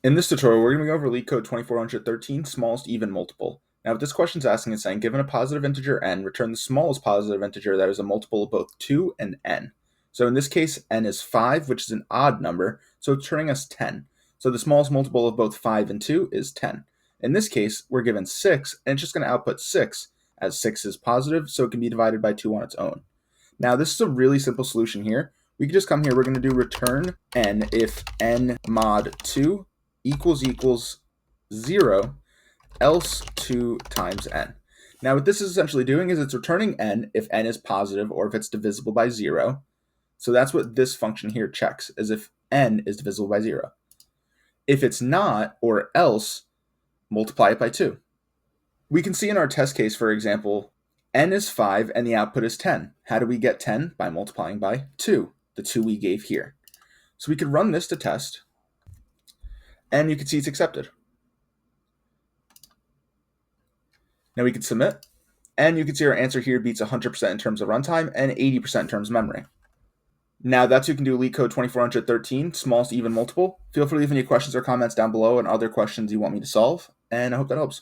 In this tutorial, we're going to go over LeetCode 2413, smallest even multiple. Now, what this question is asking is saying, given a positive integer n, return the smallest positive integer that is a multiple of both 2 and n. So in this case, n is 5, which is an odd number, so it's turning us 10. So the smallest multiple of both 5 and 2 is 10. In this case, we're given 6, and it's just going to output 6, as 6 is positive, so it can be divided by 2 on its own. Now, this is a really simple solution here. We can just come here, we're going to do return n if n mod 2 equals 0, else 2 times n. Now what this is essentially doing is it's returning n if n is positive or if it's divisible by 0. So that's what this function here checks, is if n is divisible by 0. If it's not, or else, multiply it by 2. We can see in our test case, for example, n is 5 and the output is 10. How do we get 10? By multiplying by 2, the 2 we gave here. So we could run this to test, and you can see it's accepted. Now we can submit, and you can see our answer here beats 100% in terms of runtime and 80% in terms of memory. Now that's how you can do LeetCode 2413, smallest even multiple. Feel free to leave any questions or comments down below and other questions you want me to solve, and I hope that helps.